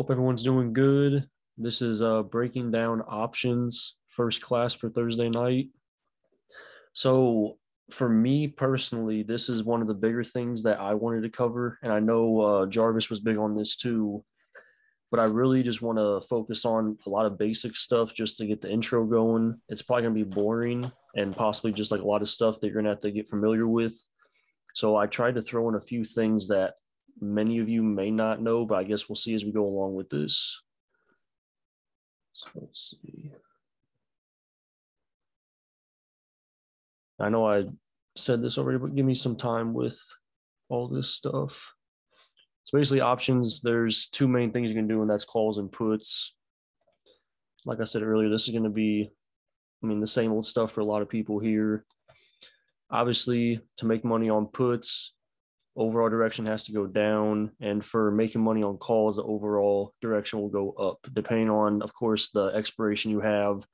Hope everyone's doing good. This is breaking down options first class for Thursday night. So for me personally, this is one of the bigger things that I wanted to cover, and I know Jarvis was big on this too. But I really just want to focus on a lot of basic stuff just to get the intro going. It's probably gonna be boring and possibly just like a lot of stuff that you're gonna have to get familiar with. So I tried to throw in a few things that many of you may not know, but I guess we'll see as we go along with this. So let's see. I know I said this already, but give me some time with all this stuff. So basically options, there's two main things you can do, and that's calls and puts. Like I said earlier, this is going to be, the same old stuff for a lot of people here. Obviously, to make money on puts, overall direction has to go down. And for making money on calls, the overall direction will go up, depending on, of course, the expiration you have,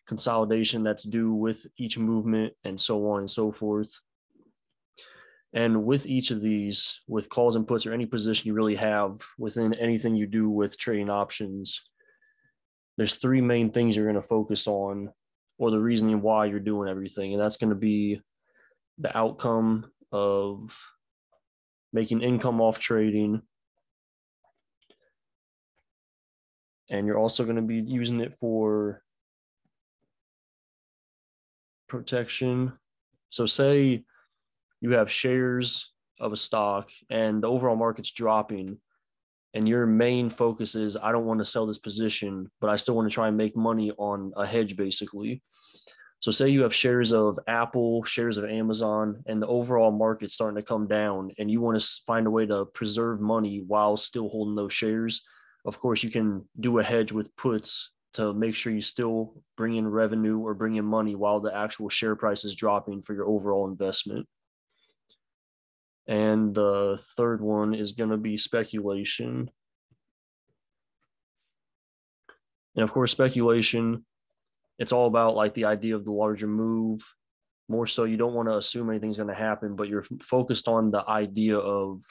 consolidation that's due with each movement, and so on and so forth. And with each of these, with calls and puts or any position you really have within anything you do with trading options, there's three main things you're going to focus on, or the reasoning why you're doing everything. And that's going to be the outcome of making income off trading. And you're also going to be using it for protection. So say you have shares of a stock and the overall market's dropping, and your main focus is, I don't want to sell this position, but I still want to try and make money on a hedge, basically. So say you have shares of Apple, shares of Amazon, and the overall market's starting to come down, and you want to find a way to preserve money while still holding those shares. Of course, you can do a hedge with puts to make sure you still bring in revenue or bring in money while the actual share price is dropping for your overall investment. And the third one is going to be speculation. And of course, speculation, it's all about like the idea of the larger move. More so, you don't want to assume anything's going to happen, but you're focused on the idea of,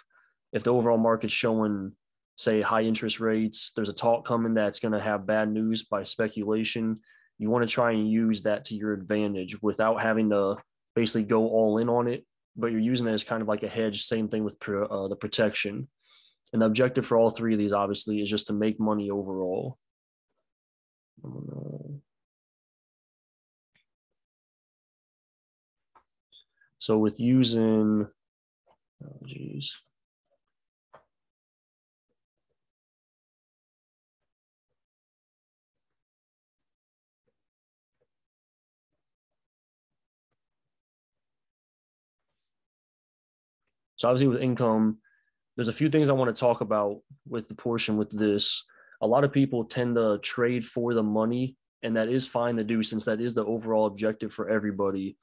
if the overall market's showing, say, high interest rates, there's a talk coming that's going to have bad news by speculation. You want to try and use that to your advantage without having to basically go all in on it, but you're using it as kind of like a hedge. Same thing with the protection. And the objective for all three of these, obviously, is just to make money overall. So with using, oh geez. So obviously with income, there's a few things I want to talk about with the portion with this. A lot of people tend to trade for the money, and that is fine to do since that is the overall objective for everybody.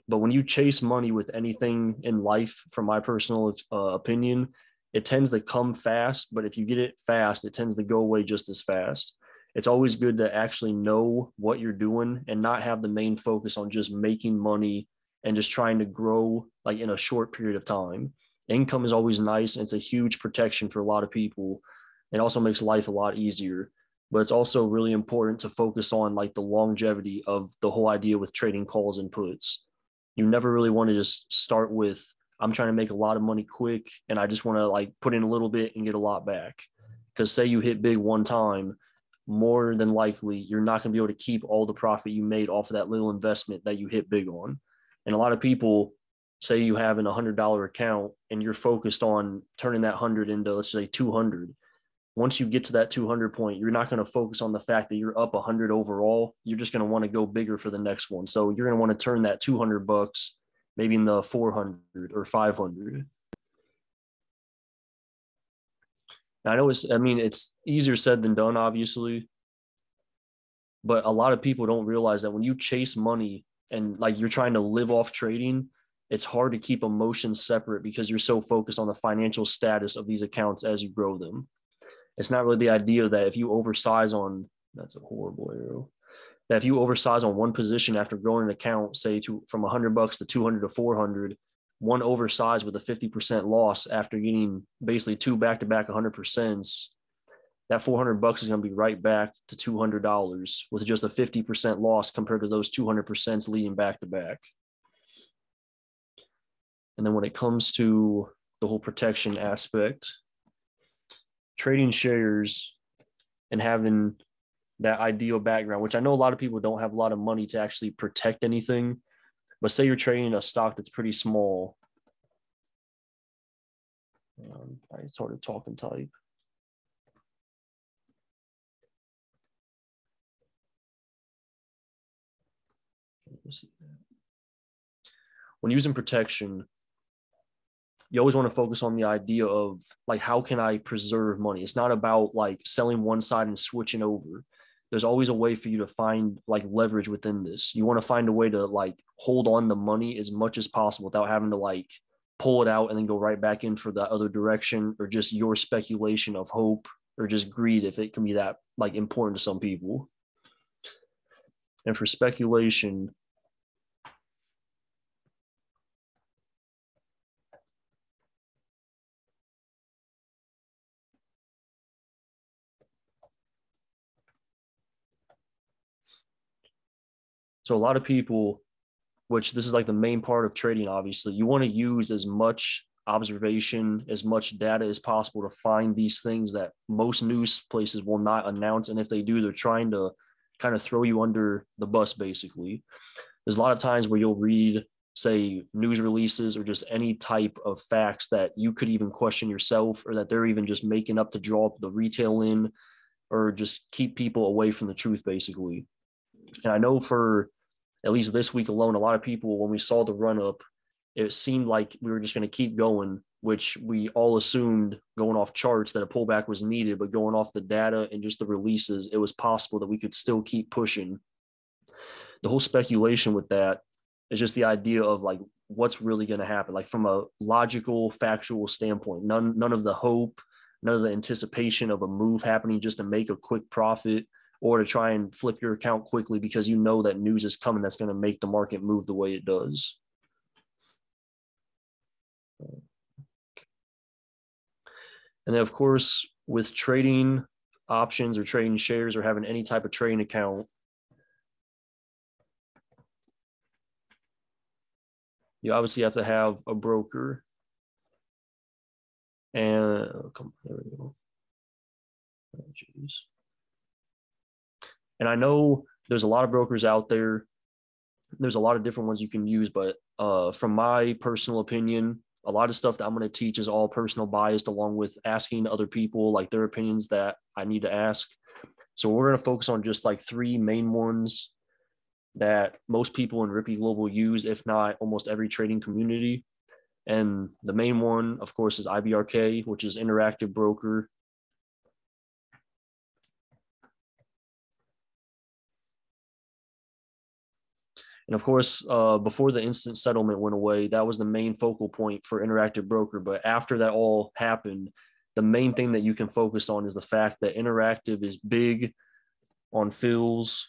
But when you chase money with anything in life, from my personal opinion, it tends to come fast. But if you get it fast, it tends to go away just as fast. It's always good to actually know what you're doing and not have the main focus on just making money and just trying to grow like in a short period of time. Income is always nice, and it's a huge protection for a lot of people. It also makes life a lot easier, but it's also really important to focus on like the longevity of the whole idea with trading calls and puts. You never really want to just start with, I'm trying to make a lot of money quick and I just want to like put in a little bit and get a lot back. Because say you hit big one time, more than likely you're not going to be able to keep all the profit you made off of that little investment that you hit big on. And a lot of people, say you have an $100 account and you're focused on turning that 100 into, let's say, 200. Once you get to that 200 point, you're not going to focus on the fact that you're up 100 overall. You're just going to want to go bigger for the next one. So you're going to want to turn that $200 maybe in the 400 or 500. Now, I know it's easier said than done, obviously, but a lot of people don't realize that when you chase money and like you're trying to live off trading, it's hard to keep emotions separate because you're so focused on the financial status of these accounts as you grow them. It's not really the idea that if you oversize on, that's a horrible arrow, that if you oversize on one position after growing an account, say from $100 to 200 to 400, one oversized with a 50% loss after getting basically two back-to-back 100%, that $400 is going to be right back to $200 with just a 50% loss compared to those 200% leading back to back. And then when it comes to the whole protection aspect, trading shares and having that ideal background, which I know a lot of people don't have a lot of money to actually protect anything, but say you're trading a stock that's pretty small. I sort of talk and type. When using protection, you always want to focus on the idea of like, how can I preserve money? It's not about like selling one side and switching over. There's always a way for you to find like leverage within this. You want to find a way to like hold on the money as much as possible without having to like pull it out and then go right back in for the other direction, or just your speculation of hope or just greed, if it can be that like important to some people. And for speculation, so a lot of people, which this is like the main part of trading, obviously, you want to use as much observation, as much data as possible to find these things that most news places will not announce. And if they do, they're trying to kind of throw you under the bus, basically. There's a lot of times where you'll read, say, news releases or just any type of facts that you could even question yourself, or that they're even just making up to draw the retail in, or just keep people away from the truth, basically. And I know for at least this week alone, a lot of people, when we saw the run up, it seemed like we were just going to keep going, which we all assumed going off charts that a pullback was needed, but going off the data and just the releases, it was possible that we could still keep pushing. The whole speculation with that is just the idea of like, what's really going to happen, like from a logical, factual standpoint. None of the hope, none of the anticipation of a move happening just to make a quick profit, or to try and flip your account quickly because you know that news is coming that's going to make the market move the way it does. And then, of course, with trading options or trading shares or having any type of trading account, you obviously have to have a broker. And there we go. Oh, geez. And I know there's a lot of brokers out there. There's a lot of different ones you can use, but from my personal opinion, a lot of stuff that I'm going to teach is all personal biased, along with asking other people like their opinions that I need to ask. So we're going to focus on just like three main ones that most people in Rippy Global use, if not almost every trading community. And the main one, of course, is IBRK, which is Interactive Broker. And of course, before the instant settlement went away, that was the main focal point for Interactive Broker. But after that all happened, the main thing that you can focus on is the fact that Interactive is big on fills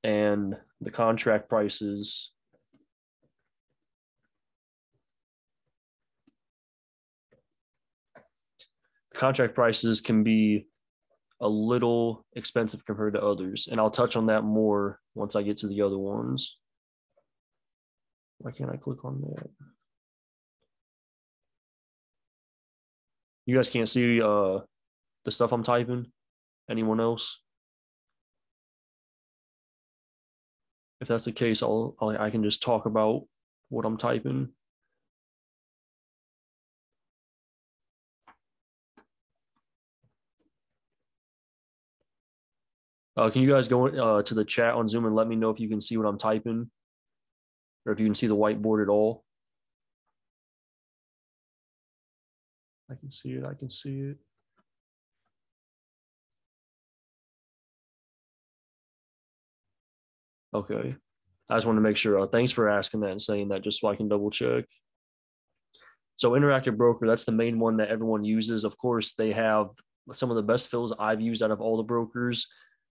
and the contract prices. Contract prices can be a little expensive compared to others, and I'll touch on that more once I get to the other ones. Why can't I click on that? You guys can't see the stuff I'm typing? Anyone else? If that's the case, I can just talk about what I'm typing. Can you guys go to the chat on Zoom and let me know if you can see what I'm typing, or if you can see the whiteboard at all? I can see it. I can see it. Okay. I just want to make sure. Thanks for asking that and saying that, just so I can double check. So Interactive Broker, that's the main one that everyone uses. Of course, they have some of the best fills I've used out of all the brokers.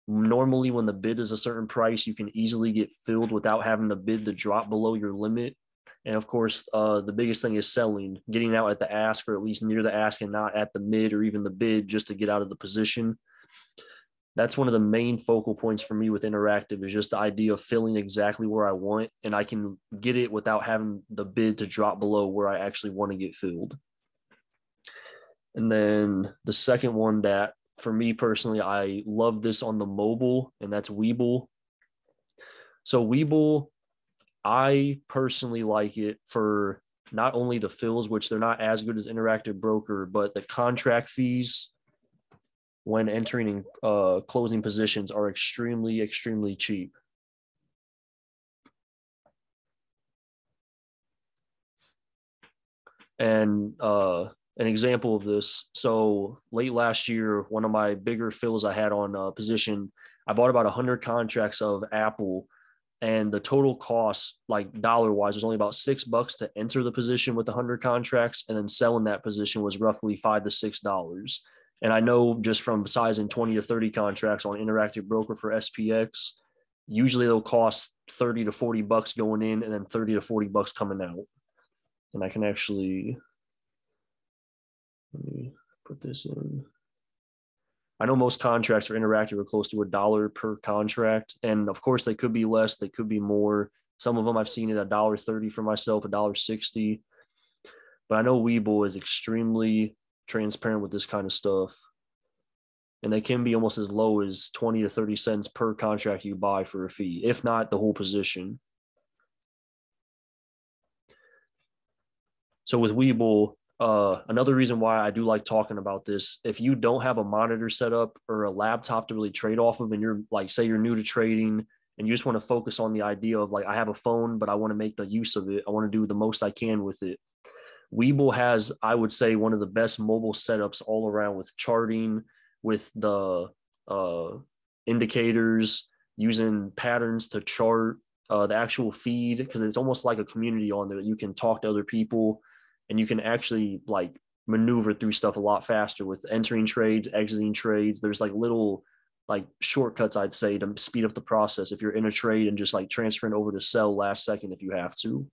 Normally, when the bid is a certain price, you can easily get filled without having to bid to drop below your limit. And of course, the biggest thing is selling, getting out at the ask or at least near the ask and not at the mid or even the bid just to get out of the position. That's one of the main focal points for me with interactive is just the idea of filling exactly where I want, and I can get it without having the bid to drop below where I actually want to get filled. And then the second one that for me personally, I love this on the mobile, and that's Webull. So Webull, I personally like it for not only the fills, which they're not as good as Interactive Broker, but the contract fees when entering closing positions are extremely, extremely cheap. And an example of this, so late last year, one of my bigger fills I had on position, I bought about 100 contracts of Apple, and the total cost, like dollar wise, was only about $6 to enter the position with 100 contracts, and then selling that position was roughly $5 to $6. And I know just from sizing 20 to 30 contracts on Interactive Broker for SPX, usually they'll cost 30 to 40 bucks going in and then 30 to 40 bucks coming out. And I can actually, let me put this in. I know most contracts for Interactive are close to $1 per contract. And of course, they could be less, they could be more. Some of them I've seen at $1.30 for myself, $1.60. But I know Webull is extremely transparent with this kind of stuff, and they can be almost as low as 20 to 30 cents per contract you buy for a fee, if not the whole position. So with Webull, another reason why I do like talking about this, if you don't have a monitor set up or a laptop to really trade off of, and you're like, say you're new to trading and you just want to focus on the idea of like, I have a phone, but I want to make the use of it, I want to do the most I can with it. Webull has, I would say, one of the best mobile setups all around with charting, with the indicators, using patterns to chart the actual feed, because it's almost like a community on there. You can talk to other people and you can actually like maneuver through stuff a lot faster with entering trades, exiting trades. There's like little like shortcuts, I'd say, to speed up the process if you're in a trade and just like transferring over to sell last second if you have to.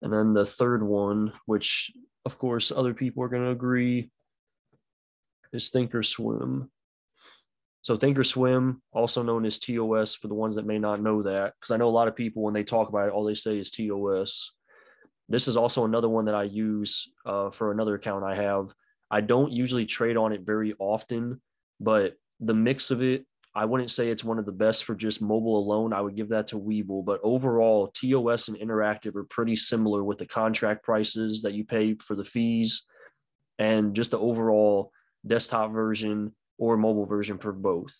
And then the third one, which of course other people are going to agree, is Thinkorswim. So Thinkorswim, also known as TOS for the ones that may not know that, because I know a lot of people when they talk about it, all they say is TOS. This is also another one that I use for another account I have. I don't usually trade on it very often, but the mix of it, I wouldn't say it's one of the best for just mobile alone. I would give that to Webull, but overall, TOS and Interactive are pretty similar with the contract prices that you pay for the fees and just the overall desktop version or mobile version for both.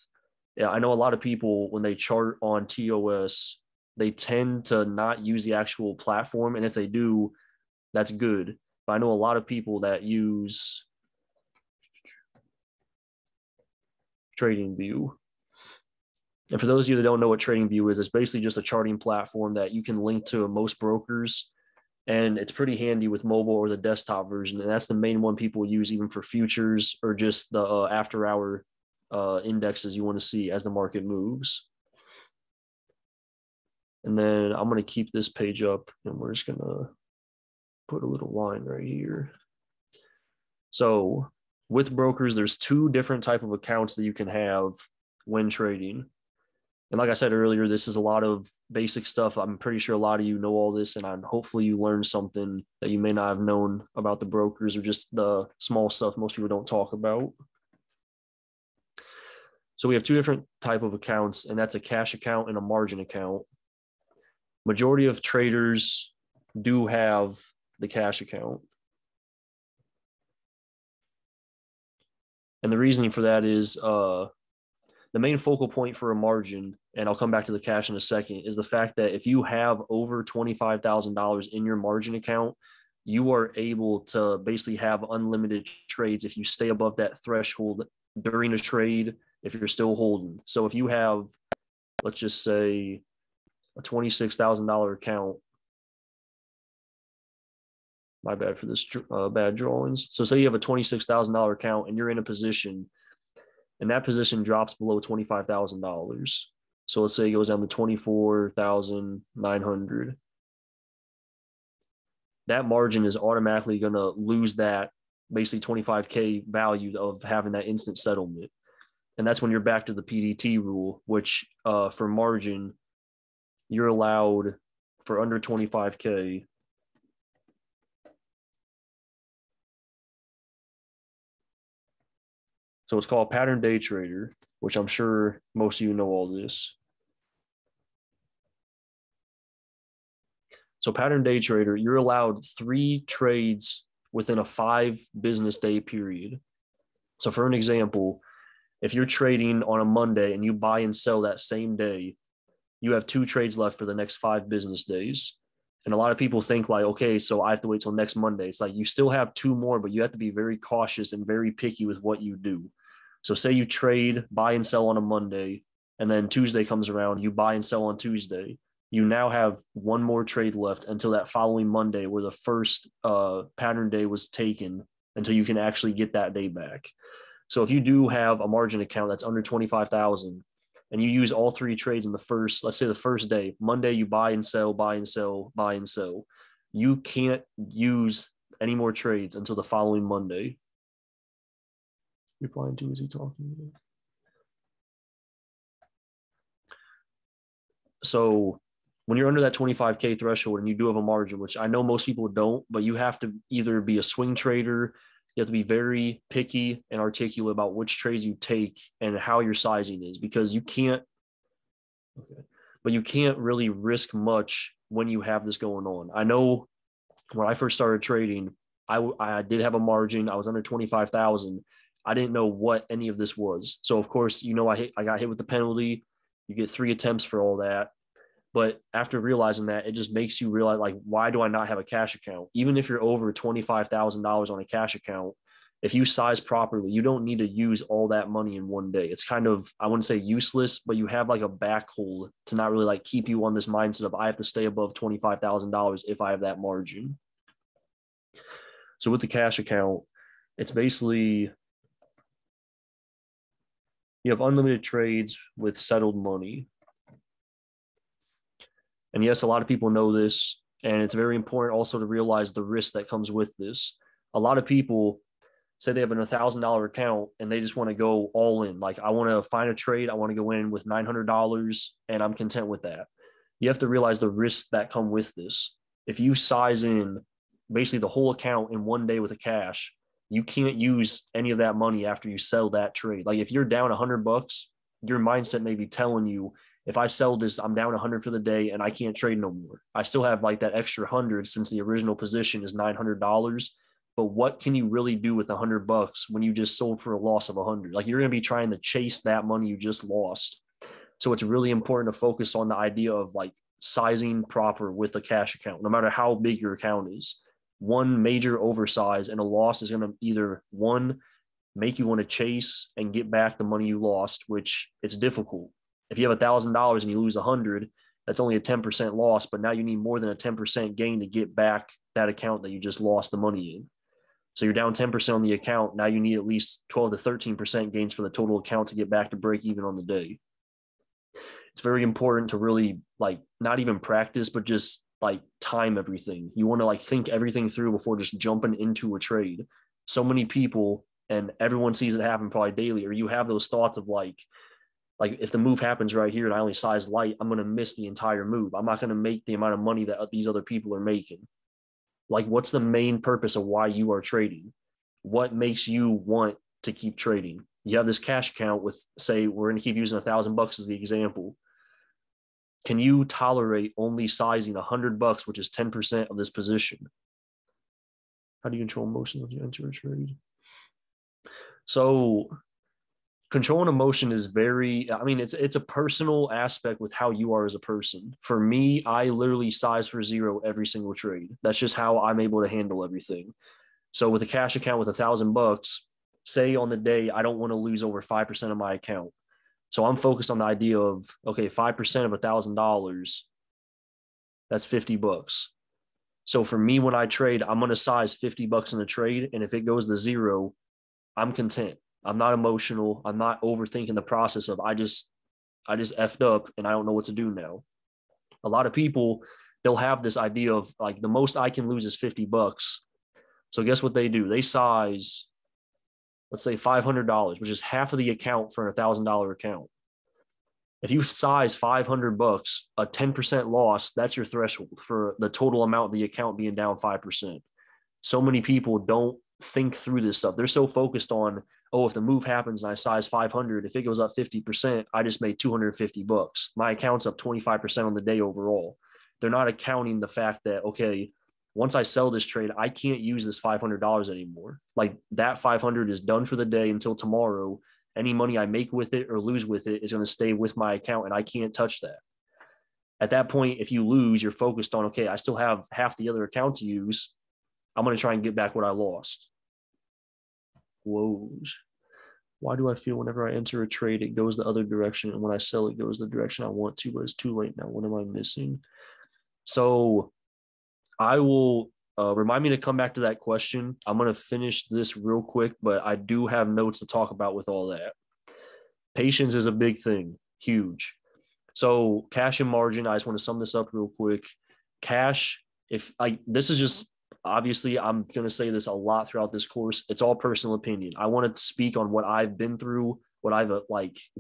Yeah, I know a lot of people, when they chart on TOS, they tend to not use the actual platform. And if they do, that's good. But I know a lot of people that use TradingView. And for those of you that don't know what TradingView is, it's basically just a charting platform that you can link to most brokers. And it's pretty handy with mobile or the desktop version. And that's the main one people use even for futures or just the after hour indexes you want to see as the market moves. And then I'm going to keep this page up and we're just going to put a little line right here. So with brokers, there's two different type of accounts that you can have when trading. And like I said earlier, this is a lot of basic stuff. I'm pretty sure a lot of you know all this, and hopefully you learned something that you may not have known about the brokers or just the small stuff most people don't talk about. So we have two different type of accounts, and that's a cash account and a margin account. Majority of traders do have the cash account. And the reasoning for that is the main focal point for a margin, and I'll come back to the cash in a second, is the fact that if you have over $25,000 in your margin account, you are able to basically have unlimited trades if you stay above that threshold during a trade, if you're still holding. So if you have, let's just say, a $26,000 account, my bad for this bad drawings. So say you have a $26,000 account and you're in a position and that position drops below $25,000. So let's say it goes down to 24,900. that margin is automatically going to lose that basically 25K value of having that instant settlement. And that's when you're back to the PDT rule, which for margin, you're allowed for under 25K. So it's called pattern day trader, which I'm sure most of you know all this. So pattern day trader, you're allowed 3 trades within a 5 business day period. So for an example, if you're trading on a Monday and you buy and sell that same day, you have 2 trades left for the next 5 business days. And a lot of people think like, okay, so I have to wait till next Monday. It's like you still have 2 more, but you have to be very cautious and very picky with what you do. So say you trade, buy and sell on a Monday, and then Tuesday comes around, you buy and sell on Tuesday. You now have 1 more trade left until that following Monday where the first pattern day was taken, until you can actually get that day back. So if you do have a margin account that's under 25,000 and you use all 3 trades in the first, let's say the first day, Monday you buy and sell, buy and sell, buy and sell, you can't use any more trades until the following Monday. Replying to, is he talking about? So when you're under that 25K threshold and you do have a margin, which I know most people don't, but you have to either be a swing trader, you have to be very picky and articulate about which trades you take and how your sizing is, because you can't, but you can't really risk much when you have this going on. I know when I first started trading, I did have a margin. I was under 25,000. I didn't know what any of this was. So of course, I got hit with the penalty. You get 3 attempts for all that. But after realizing that, it just makes you realize, like, why do I not have a cash account? Even if you're over $25,000 on a cash account, if you size properly, you don't need to use all that money in one day. It's kind of, I wouldn't say useless, but you have like a back hold to not really like keep you on this mindset of I have to stay above $25,000 if I have that margin. So with the cash account, it's basically, you have unlimited trades with settled money. And yes, a lot of people know this, and it's very important also to realize the risk that comes with this. A lot of people say they have an $1,000 account and they just want to go all in. Like, I want to find a trade. I want to go in with $900 and I'm content with that. You have to realize the risks that come with this. If you size in basically the whole account in one day with a cash, you can't use any of that money after you sell that trade. Like, if you're down $100, your mindset may be telling you, if I sell this, I'm down 100 for the day and I can't trade no more. I still have like that extra 100 since the original position is $900. But what can you really do with $100 when you just sold for a loss of 100? Like, you're going to be trying to chase that money you just lost. So it's really important to focus on the idea of like sizing proper with a cash account, no matter how big your account is. One major oversize and a loss is going to either, one, make you want to chase and get back the money you lost, which it's difficult. If you have $1,000 and you lose 100, that's only a 10% loss, but now you need more than a 10% gain to get back that account that you just lost the money in. So you're down 10% on the account. Now you need at least 12 to 13% gains for the total account to get back to break even on the day. It's very important to really like not even practice, but just like time everything. You want to like think everything through before just jumping into a trade. So many people, and everyone sees it happen probably daily, or you have those thoughts of like if the move happens right here and I only size light, I'm going to miss the entire move. I'm not going to make the amount of money that these other people are making. Like, what's the main purpose of why you are trading? What makes you want to keep trading? You have this cash account with, say, we're going to keep using $1,000 as the example. Can you tolerate only sizing $100, which is 10% of this position? How do you control emotion when you enter a trade? So controlling emotion is very, I mean, it's a personal aspect with how you are as a person. For me, I literally size for 0 every single trade. That's just how I'm able to handle everything. So with a cash account with $1,000, say on the day, I don't want to lose over 5% of my account. So I'm focused on the idea of, okay, 5% of $1,000, that's $50. So for me, when I trade, I'm going to size $50 in the trade. And if it goes to 0, I'm content. I'm not emotional. I'm not overthinking the process of I just effed up and I don't know what to do now. A lot of people, they'll have this idea of like the most I can lose is $50. So guess what they do? They size, let's say $500, which is half of the account for a $1,000 account. If you size $500, a 10% loss, that's your threshold for the total amount of the account being down 5%. So many people don't think through this stuff. They're so focused on, oh, if the move happens and I size 500, if it goes up 50%, I just made $250. My account's up 25% on the day overall. They're not accounting the fact that, okay, once I sell this trade, I can't use this $500 anymore. Like that 500 is done for the day until tomorrow. Any money I make with it or lose with it is going to stay with my account and I can't touch that. At that point, if you lose, you're focused on, okay, I still have half the other account to use. I'm going to try and get back what I lost. Whoa. Why do I feel whenever I enter a trade, it goes the other direction, and when I sell, it goes the direction I want to, but it's too late now? What am I missing? So I will remind me to come back to that question. I'm going to finish this real quick, but I do have notes to talk about with all that. Patience is a big thing, huge. So cash and margin, I just want to sum this up real quick. Cash, this is just, obviously, I'm going to say this a lot throughout this course. It's all personal opinion. I want to speak on what I've been through, what I've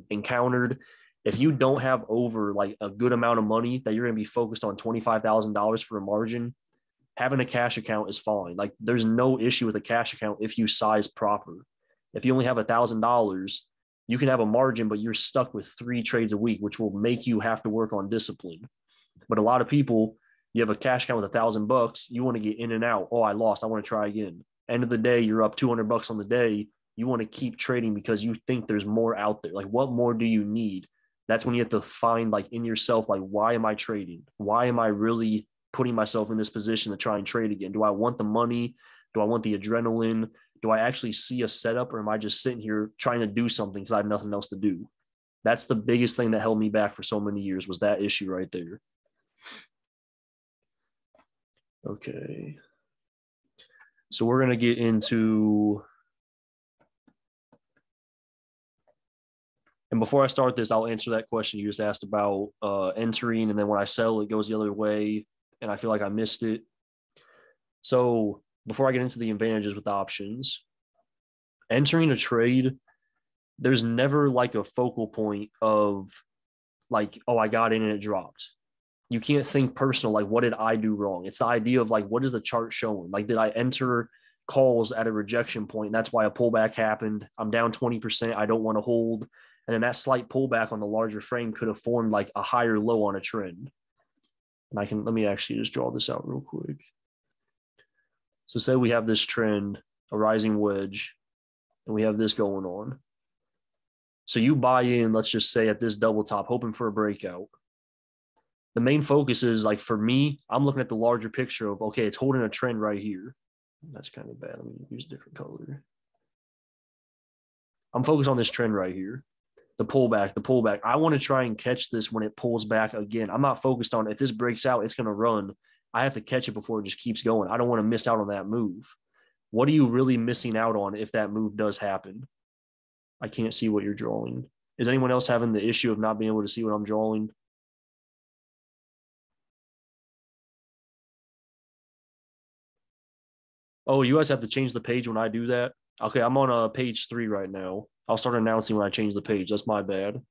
encountered. If you don't have over like a good amount of money that you're going to be focused on $25,000 for a margin, having a cash account is fine. Like there's no issue with a cash account if you size proper. If you only have $1,000, you can have a margin, but you're stuck with 3 trades a week, which will make you have to work on discipline. But a lot of people, you have a cash account with $1,000, you want to get in and out. Oh, I lost, I want to try again. End of the day, you're up $200 on the day. You want to keep trading because you think there's more out there. Like, what more do you need? That's when you have to find like in yourself, like, why am I trading? Why am I really putting myself in this position to try and trade again? Do I want the money? Do I want the adrenaline? Do I actually see a setup, or am I just sitting here trying to do something because I have nothing else to do? That's the biggest thing that held me back for so many years, was that issue right there. Okay. So we're going to get into, and before I start this, I'll answer that question you just asked about entering, and then when I sell, it goes the other way, and I feel like I missed it. So before I get into the advantages with options, entering a trade, there's never like a focal point of like, oh, I got in and it dropped. You can't think personal, like, what did I do wrong? It's the idea of like, what is the chart showing? Like, did I enter calls at a rejection point? That's why a pullback happened. I'm down 20%. I don't want to hold. And then that slight pullback on the larger frame could have formed like a higher low on a trend. And let me actually just draw this out real quick. So say we have this trend, a rising wedge, and we have this going on. So you buy in, let's just say at this double top, hoping for a breakout. The main focus is, like, for me, I'm looking at the larger picture of, okay, it's holding a trend right here. That's kind of bad. Let me use a different color. I'm focused on this trend right here. The pullback. I want to try and catch this when it pulls back again. I'm not focused on if this breaks out, it's going to run. I have to catch it before it just keeps going. I don't want to miss out on that move. What are you really missing out on if that move does happen? I can't see what you're drawing. Is anyone else having the issue of not being able to see what I'm drawing? Oh, you guys have to change the page when I do that? Okay, I'm on page 3 right now. I'll start announcing when I change the page. That's my bad.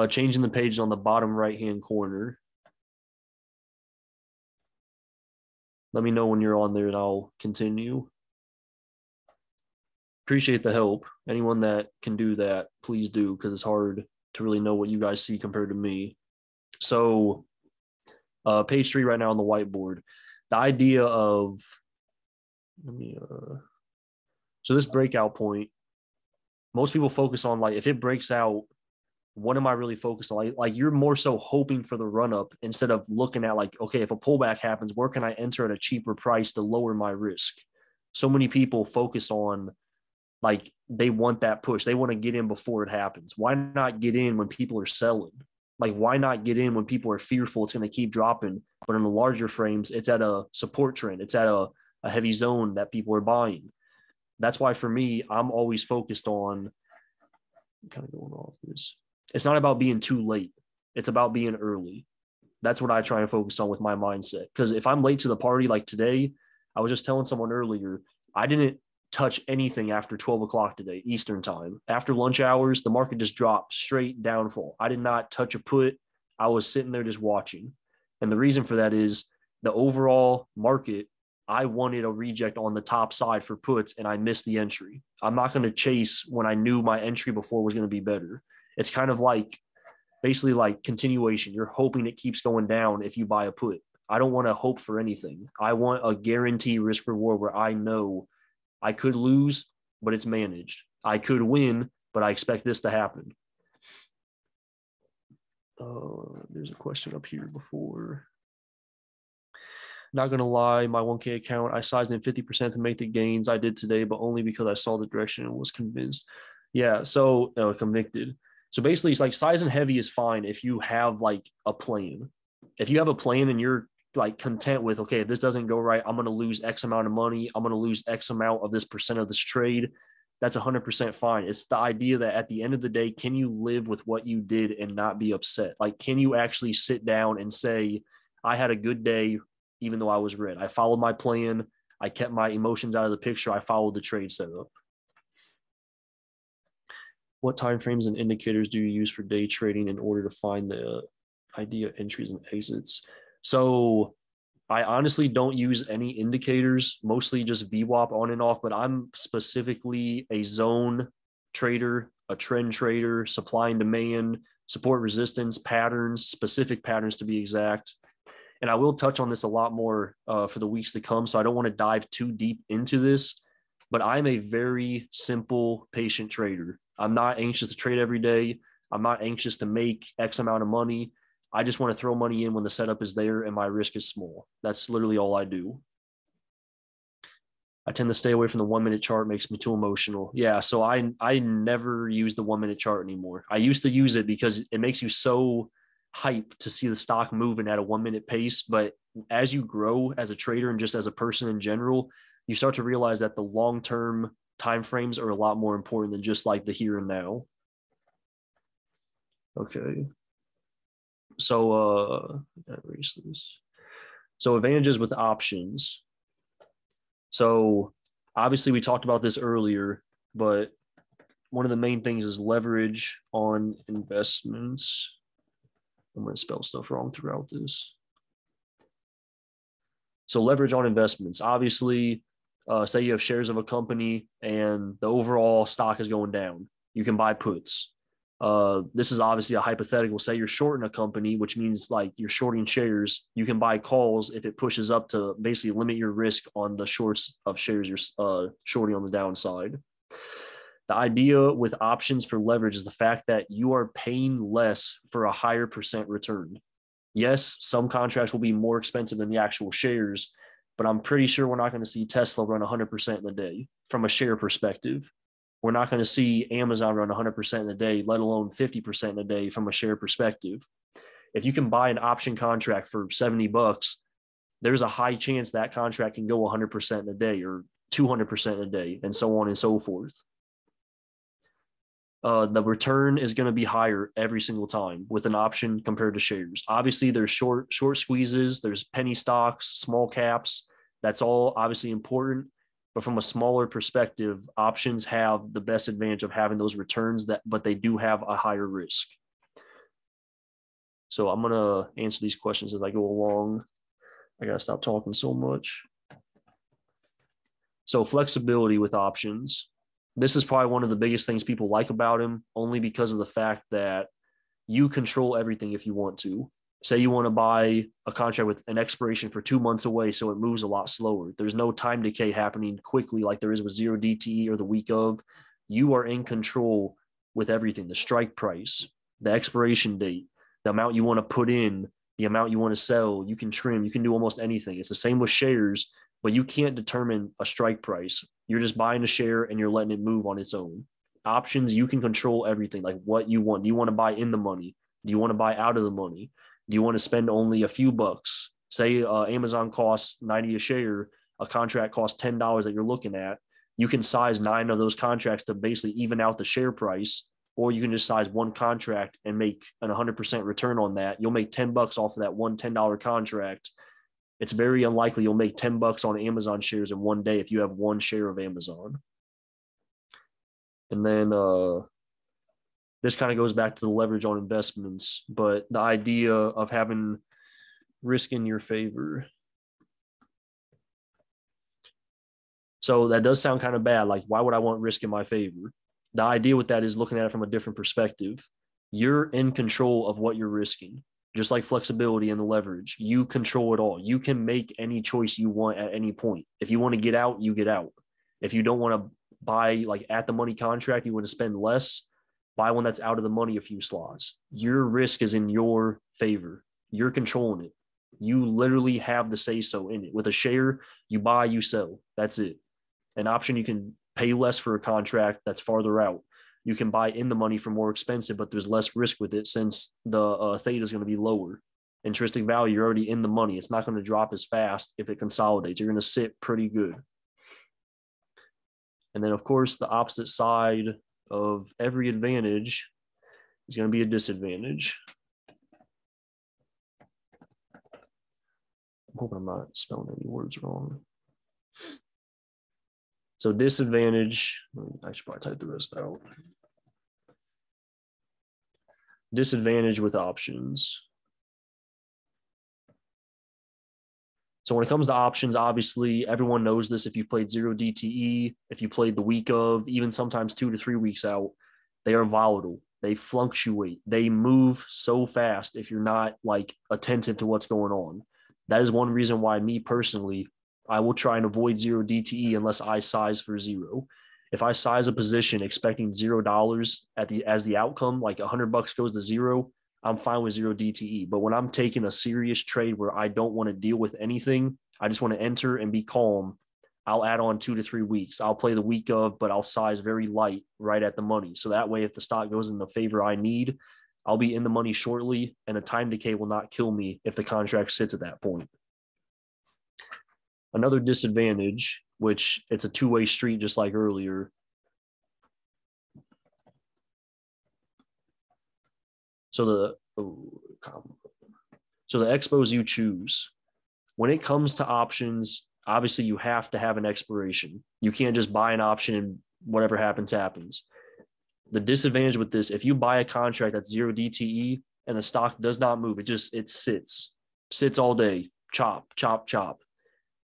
Changing the page is on the bottom right-hand corner. Let me know when you're on there and I'll continue. Appreciate the help. Anyone that can do that, please do, because it's hard to really know what you guys see compared to me. So page 3 right now on the whiteboard. The idea of, so this breakout point, most people focus on, like, if it breaks out, what am I really focused on? Like you're more so hoping for the run up instead of looking at, like, okay, if a pullback happens, where can I enter at a cheaper price to lower my risk? So many people focus on, like, they want that push. They want to get in before it happens. Why not get in when people are selling? Like, why not get in when people are fearful it's going to keep dropping? But in the larger frames, it's at a support trend. It's at a heavy zone that people are buying. That's why, for me, I'm always focused on, I'm kind of going off this. It's not about being too late. It's about being early. That's what I try and focus on with my mindset. Because if I'm late to the party, like today, I was just telling someone earlier, I didn't touch anything after 12 o'clock today, Eastern time. After lunch hours, the market just dropped straight downfall. I did not touch a put. I was sitting there just watching. And the reason for that is the overall market, I wanted a reject on the top side for puts and I missed the entry. I'm not going to chase when I knew my entry before was going to be better. It's kind of like basically like continuation. You're hoping it keeps going down if you buy a put. I don't want to hope for anything. I want a guarantee risk reward where I know I could lose, but it's managed. I could win, but I expect this to happen. There's a question up here before. Not going to lie, my 1K account, I sized in 50% to make the gains I did today, but only because I saw the direction and was convinced. Yeah, so convicted. So basically, it's like size and heavy is fine if you have like a plan. If you have a plan and you're like content with, okay, if this doesn't go right, I'm going to lose X amount of money. I'm going to lose X amount of this percent of this trade. That's 100% fine. It's the idea that at the end of the day, can you live with what you did and not be upset? Like, can you actually sit down and say, I had a good day, even though I was red. I followed my plan. I kept my emotions out of the picture. I followed the trade setup. What time frames and indicators do you use for day trading in order to find the idea entries and exits? So I honestly don't use any indicators, mostly just VWAP on and off, but I'm specifically a zone trader, a trend trader, supply and demand, support resistance, patterns, specific patterns to be exact. And I will touch on this a lot more for the weeks to come, so I don't want to dive too deep into this, but I'm a very simple, patient trader. I'm not anxious to trade every day. I'm not anxious to make X amount of money. I just want to throw money in when the setup is there and my risk is small. That's literally all I do. I tend to stay away from the 1 minute chart. Makes me too emotional. Yeah, so I never use the 1 minute chart anymore. I used to use it because it makes you so hyped to see the stock moving at a 1 minute pace. But as you grow as a trader and just as a person in general, you start to realize that the long-term timeframes are a lot more important than just like the here and now. Okay. So erase this. So advantages with options. So obviously we talked about this earlier, but one of the main things is leverage on investments. I'm going to spell stuff wrong throughout this. So leverage on investments. Obviously, say you have shares of a company and the overall stock is going down. You can buy puts. This is obviously a hypothetical. Say you're shorting a company, which means like you're shorting shares. You can buy calls if it pushes up to basically limit your risk on the shorts of shares you're shorting on the downside. The idea with options for leverage is the fact that you are paying less for a higher percent return. Yes, some contracts will be more expensive than the actual shares, but I'm pretty sure we're not going to see Tesla run 100% in a day from a share perspective. We're not going to see Amazon run 100% in a day, let alone 50% in a day from a share perspective. If you can buy an option contract for $70, there's a high chance that contract can go 100% in a day or 200% in a day, and so on and so forth. The return is going to be higher every single time with an option compared to shares. Obviously, there's short squeezes, there's penny stocks, small caps. That's all obviously important. But from a smaller perspective, options have the best advantage of having those returns, but they do have a higher risk. So I'm going to answer these questions as I go along. I got to stop talking so much. So flexibility with options. This is probably one of the biggest things people like about him, only because of the fact that you control everything if you want to. Say you want to buy a contract with an expiration for 2 months away, so it moves a lot slower. There's no time decay happening quickly like there is with zero DTE or the week of. You are in control with everything, the strike price, the expiration date, the amount you want to put in, the amount you want to sell. You can trim, you can do almost anything. It's the same with shares, but you can't determine a strike price. You're just buying a share and you're letting it move on its own. Options, you can control everything, like what you want. Do you want to buy in the money? Do you want to buy out of the money? Do you want to spend only a few bucks? Say Amazon costs $90 a share, a contract costs $10 that you're looking at. You can size 9 of those contracts to basically even out the share price or you can just size one contract and make an 100% return on that. You'll make $10 off of that one $10 contract. It's very unlikely you'll make $10 on Amazon shares in one day if you have one share of Amazon. And then this kind of goes back to the leverage on investments, but the idea of having risk in your favor. So that does sound kind of bad. Like, why would I want risk in my favor? The idea with that is looking at it from a different perspective. You're in control of what you're risking, just like flexibility and the leverage. You control it all. You can make any choice you want at any point. If you want to get out, you get out. If you don't want to buy like at the money contract, you want to spend less, buy one that's out of the money a few slots. Your risk is in your favor. You're controlling it. You literally have the say so in it. With a share, you buy, you sell. That's it. An option, you can pay less for a contract that's farther out. You can buy in the money for more expensive, but there's less risk with it since the theta is going to be lower. Intrinsic value, you're already in the money. It's not going to drop as fast if it consolidates. You're going to sit pretty good. And then, of course, the opposite side of every advantage is going to be a disadvantage. I'm hoping I'm not spelling any words wrong. So disadvantage, I should probably type the rest out. Disadvantage with options. So when it comes to options, obviously everyone knows this. If you played 0 DTE, if you played the week of, even sometimes 2 to 3 weeks out, they are volatile. They fluctuate. They move so fast if you're not like attentive to what's going on. That is one reason why me personally, I will try and avoid 0 DTE unless I size for 0. If I size a position expecting $0 as the outcome, like $100 goes to 0, I'm fine with 0 DTE. But when I'm taking a serious trade where I don't want to deal with anything, I just want to enter and be calm, I'll add on 2 to 3 weeks. I'll play the week of, but I'll size very light right at the money. So that way, if the stock goes in the favor I need, I'll be in the money shortly, and a time decay will not kill me if the contract sits at that point. Another disadvantage, which it's a two-way street just like earlier. So the expos you choose. When it comes to options, obviously you have to have an expiration. You can't just buy an option and whatever happens, happens. The disadvantage with this, if you buy a contract that's 0 DTE and the stock does not move, it sits all day, chop, chop, chop.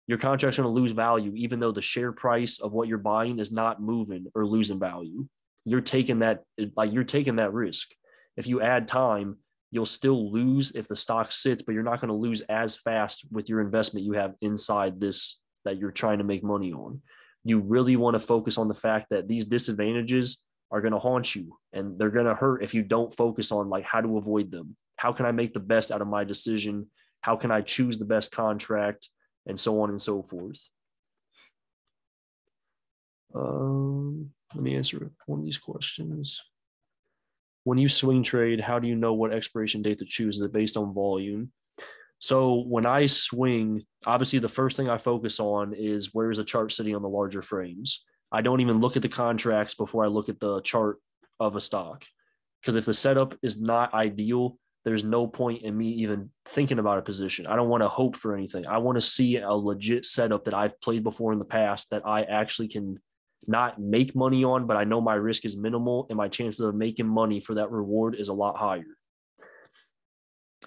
Your contract's going to lose value, even though the share price of what you're buying is not moving or losing value. You're taking that risk. If you add time, you'll still lose if the stock sits, but you're not going to lose as fast with your investment you have inside this that you're trying to make money on. You really want to focus on the fact that these disadvantages are going to haunt you and they're going to hurt if you don't focus on like how to avoid them. How can I make the best out of my decision? How can I choose the best contract? And so on and so forth. Let me answer one of these questions. When you swing trade, how do you know what expiration date to choose? Is it based on volume? So when I swing, obviously the first thing I focus on is where is the chart sitting on the larger frames. I don't even look at the contracts before I look at the chart of a stock. Because if the setup is not ideal, there's no point in me even thinking about a position. I don't want to hope for anything. I want to see a legit setup that I've played before in the past that I actually can not make money on, but I know my risk is minimal and my chances of making money for that reward is a lot higher.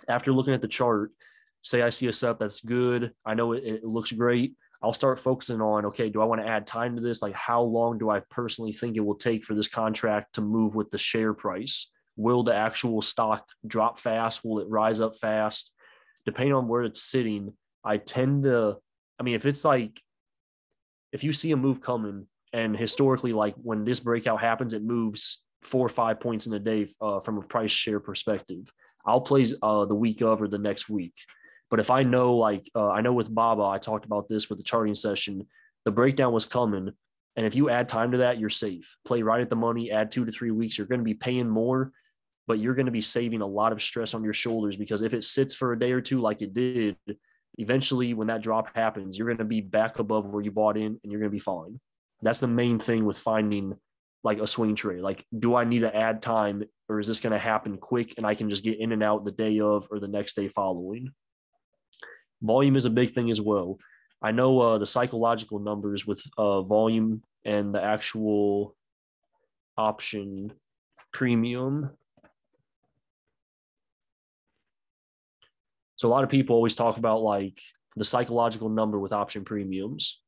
After looking at the chart, say I see a setup that's good, I know it looks great, I'll start focusing on, okay, do I want to add time to this? Like how long do I personally think it will take for this contract to move with the share price? Will the actual stock drop fast? Will it rise up fast? Depending on where it's sitting, if you see a move coming and historically, like when this breakout happens, it moves 4 or 5 points in a day from a price share perspective. I'll play the week of or the next week. But if I know, I know with Baba, I talked about this with the charting session, the breakdown was coming. And if you add time to that, you're safe. Play right at the money, add 2 to 3 weeks. You're going to be paying more, but you're going to be saving a lot of stress on your shoulders because if it sits for a day or two like it did, eventually when that drop happens, you're going to be back above where you bought in and you're going to be fine. That's the main thing with finding like a swing trade? Like, do I need to add time, or is this going to happen quick and I can just get in and out the day of or the next day following? Volume is a big thing as well. I know the psychological numbers with volume and the actual option premium. So a lot of people always talk about like the psychological number with option premiums.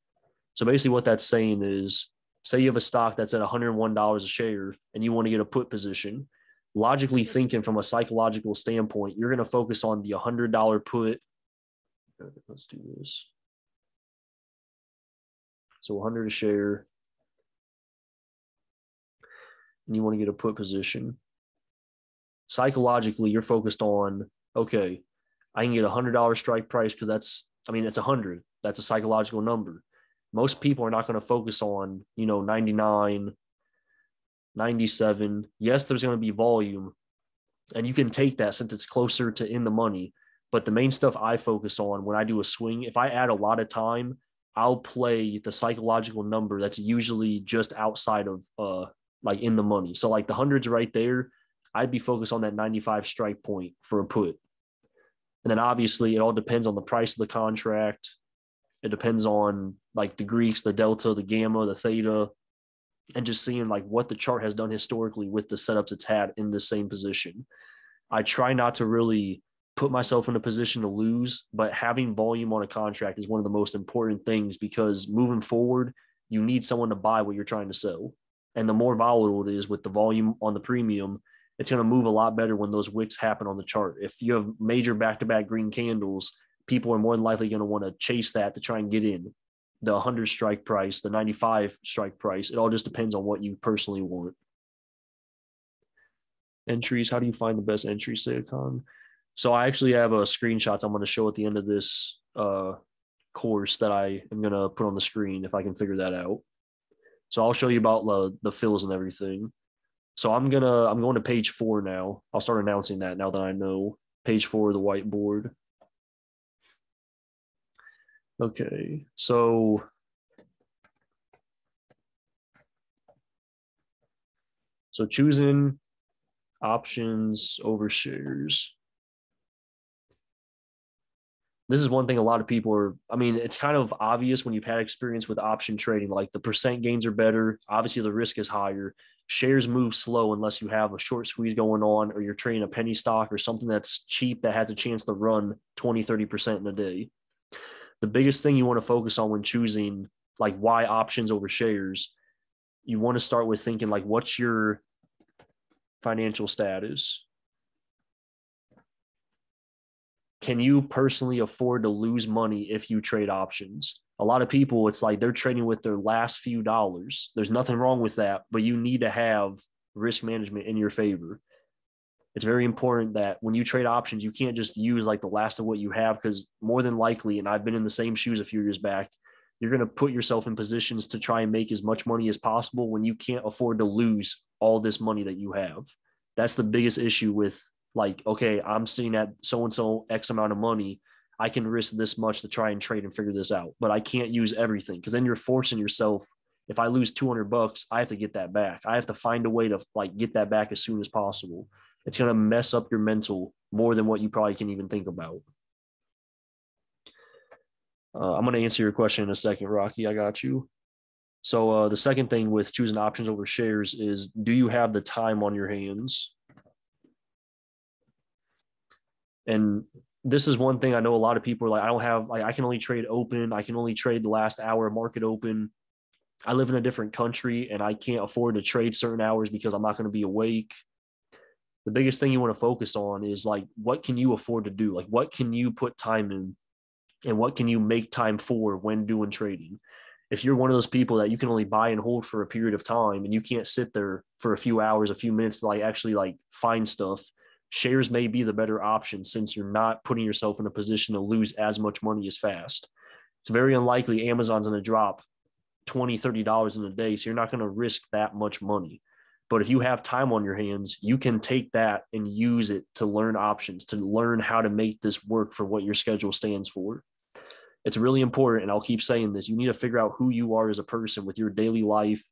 So basically what that's saying is, say you have a stock that's at $101 a share and you want to get a put position. Logically thinking from a psychological standpoint, you're going to focus on the $100 put. Let's do this. So 100 a share. And you want to get a put position. Psychologically, you're focused on, okay, I can get $100 strike price because it's 100. That's a psychological number. Most people are not going to focus on, 99, 97. Yes, there's going to be volume, and you can take that since it's closer to in the money. But the main stuff I focus on when I do a swing, if I add a lot of time, I'll play the psychological number that's usually just outside of like in the money. So like the hundreds right there, I'd be focused on that 95 strike point for a put. And then obviously it all depends on the price of the contract. It depends on like the Greeks, the delta, the gamma, the theta, and just seeing like what the chart has done historically with the setups it's had in the same position. I try not to really put myself in a position to lose, but having volume on a contract is one of the most important things because moving forward, you need someone to buy what you're trying to sell. And the more volatile it is with the volume on the premium, it's going to move a lot better when those wicks happen on the chart. If you have major back-to-back green candles, people are more than likely going to want to chase that to try and get in. The 100 strike price, the 95 strike price, it all just depends on what you personally want. Entries, how do you find the best entry, Sayacon? So I actually have screenshots I'm going to show at the end of this course that I am going to put on the screen if I can figure that out. So I'll show you about the fills and everything. So I'm going to page 4 now. I'll start announcing that now that I know. Page 4 of the whiteboard. Okay, so choosing options over shares. This is one thing a lot of people are, it's kind of obvious when you've had experience with option trading, like the percent gains are better. Obviously the risk is higher. Shares move slow unless you have a short squeeze going on or you're trading a penny stock or something that's cheap that has a chance to run 20, 30% in a day. The biggest thing you want to focus on when choosing like why options over shares, you want to start with thinking like, what's your financial status? Can you personally afford to lose money if you trade options? A lot of people, it's like they're trading with their last few dollars. There's nothing wrong with that, but you need to have risk management in your favor. It's very important that when you trade options, you can't just use like the last of what you have because more than likely, and I've been in the same shoes a few years back, you're going to put yourself in positions to try and make as much money as possible when you can't afford to lose all this money that you have. That's the biggest issue with like, okay, I'm sitting at so-and-so X amount of money. I can risk this much to try and trade and figure this out, but I can't use everything because then you're forcing yourself. If I lose $200, I have to get that back. I have to find a way to like get that back as soon as possible. It's going to mess up your mental more than what you probably can even think about. I'm going to answer your question in a second, Rocky. I got you. So the second thing with choosing options over shares is, do you have the time on your hands? And this is one thing I know a lot of people are like, I don't have, like, I can only trade open. I can only trade the last hour of market open. I live in a different country and I can't afford to trade certain hours because I'm not going to be awake. The biggest thing you want to focus on is like, what can you afford to do? Like, what can you put time in and what can you make time for when doing trading? If you're one of those people that you can only buy and hold for a period of time and you can't sit there for a few hours, a few minutes to like actually like find stuff, shares may be the better option since you're not putting yourself in a position to lose as much money as fast. It's very unlikely Amazon's going to drop $20, $30 in a day. So you're not going to risk that much money. But if you have time on your hands, you can take that and use it to learn options, to learn how to make this work for what your schedule stands for. It's really important, and I'll keep saying this, you need to figure out who you are as a person with your daily life,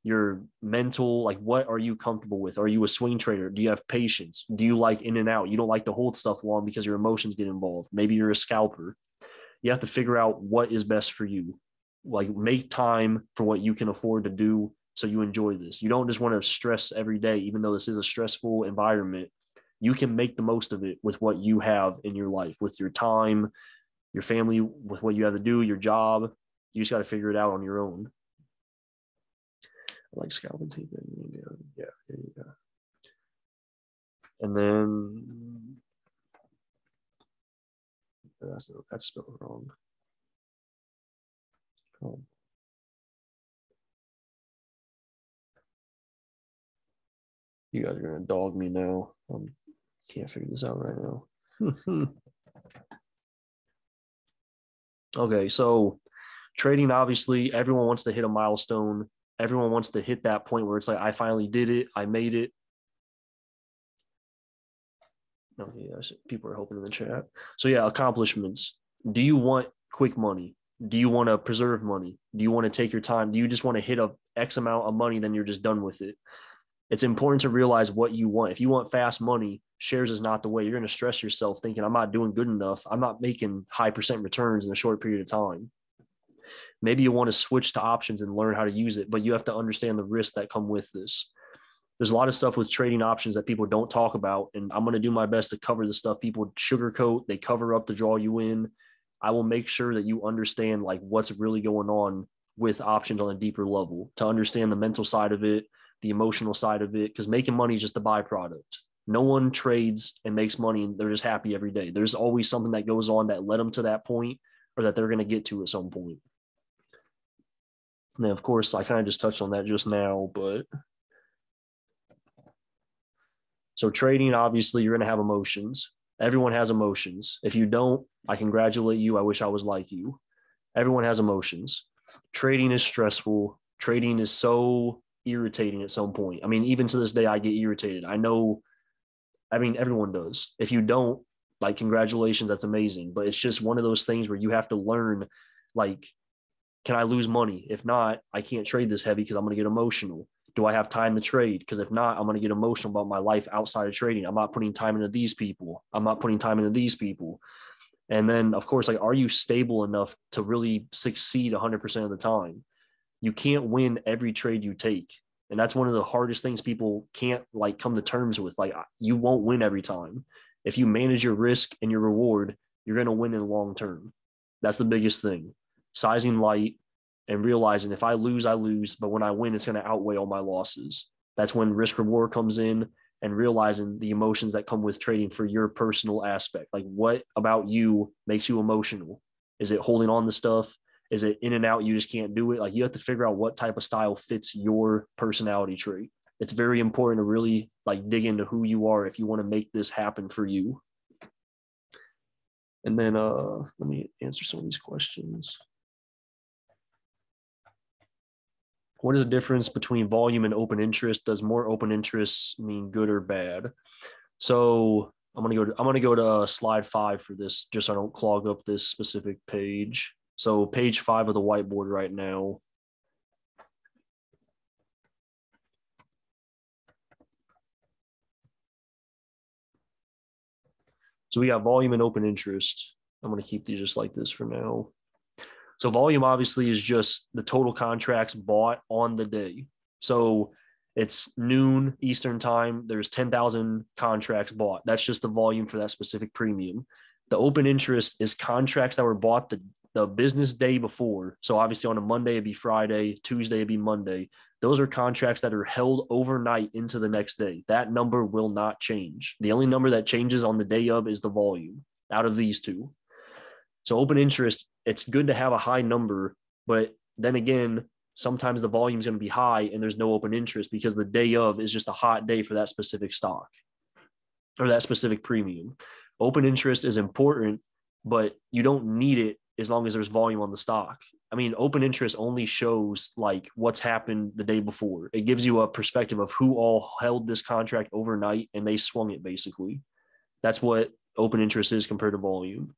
your mental, like what are you comfortable with? Are you a swing trader? Do you have patience? Do you like in and out? You don't like to hold stuff long because your emotions get involved. Maybe you're a scalper. You have to figure out what is best for you. Like make time for what you can afford to do so you enjoy this. You don't just want to stress every day, even though this is a stressful environment. You can make the most of it with what you have in your life, with your time, your family, with what you have to do, your job. You just got to figure it out on your own. I like scalping tape. Yeah. And then that's spelled wrong. Oh. You guys are gonna dog me now. Can't figure this out right now. Okay, so trading, obviously, everyone wants to hit a milestone. Everyone wants to hit that point where it's like, I finally did it. I made it. Okay, yeah, people are hoping in the chat. So yeah, accomplishments. Do you want quick money? Do you want to preserve money? Do you want to take your time? Do you just want to hit a X amount of money, then you're just done with it? It's important to realize what you want. If you want fast money, shares is not the way. You're going to stress yourself thinking, I'm not doing good enough. I'm not making high percent returns in a short period of time. Maybe you want to switch to options and learn how to use it, but you have to understand the risks that come with this. There's a lot of stuff with trading options that people don't talk about, and I'm going to do my best to cover the stuff people sugarcoat. They cover up to draw you in. I will make sure that you understand like what's really going on with options on a deeper level, to understand the mental side of it, the emotional side of it, because making money is just a byproduct. No one trades and makes money and they're just happy every day. There's always something that goes on that led them to that point or that they're going to get to at some point. And then, of course, I kind of just touched on that just now, but so trading, obviously, you're going to have emotions. Everyone has emotions. If you don't, I congratulate you. I wish I was like you. Everyone has emotions. Trading is stressful. Trading is so irritating at some point. I mean, even to this day, I get irritated. Everyone does. If you don't, like, congratulations, that's amazing. But it's just one of those things where you have to learn, like, can I lose money? If not, I can't trade this heavy because I'm going to get emotional. Do I have time to trade? Because if not, I'm going to get emotional about my life outside of trading. I'm not putting time into these people. I'm not putting time into these people. And then, of course, like, are you stable enough to really succeed 100% of the time? You can't win every trade you take. And that's one of the hardest things people can't like come to terms with. Like, you won't win every time. If you manage your risk and your reward, you're going to win in the long term. That's the biggest thing. Sizing light and realizing if I lose, I lose. But when I win, it's going to outweigh all my losses. That's when risk reward comes in, and realizing the emotions that come with trading for your personal aspect. Like, what about you makes you emotional? Is it holding on to stuff? Is it in and out? You just can't do it. Like, you have to figure out what type of style fits your personality trait. It's very important to really like dig into who you are if you want to make this happen for you. And then let me answer some of these questions. What is the difference between volume and open interest? Does more open interest mean good or bad? So I'm gonna go to slide 5 for this, just so I don't clog up this specific page. So page 5 of the whiteboard right now. So we got volume and open interest. I'm going to keep these just like this for now. So volume obviously is just the total contracts bought on the day. So it's noon Eastern time. There's 10,000 contracts bought. That's just the volume for that specific premium. The open interest is contracts that were bought the business day before. So obviously on a Monday, it'd be Friday, Tuesday, it'd be Monday. Those are contracts that are held overnight into the next day. That number will not change. The only number that changes on the day of is the volume out of these two. So open interest, it's good to have a high number, but then again, sometimes the volume is going to be high and there's no open interest because the day of is just a hot day for that specific stock or that specific premium. Open interest is important, but you don't need it as long as there's volume on the stock. I mean, open interest only shows like what's happened the day before. It gives you a perspective of who all held this contract overnight and they swung it basically. That's what open interest is compared to volume.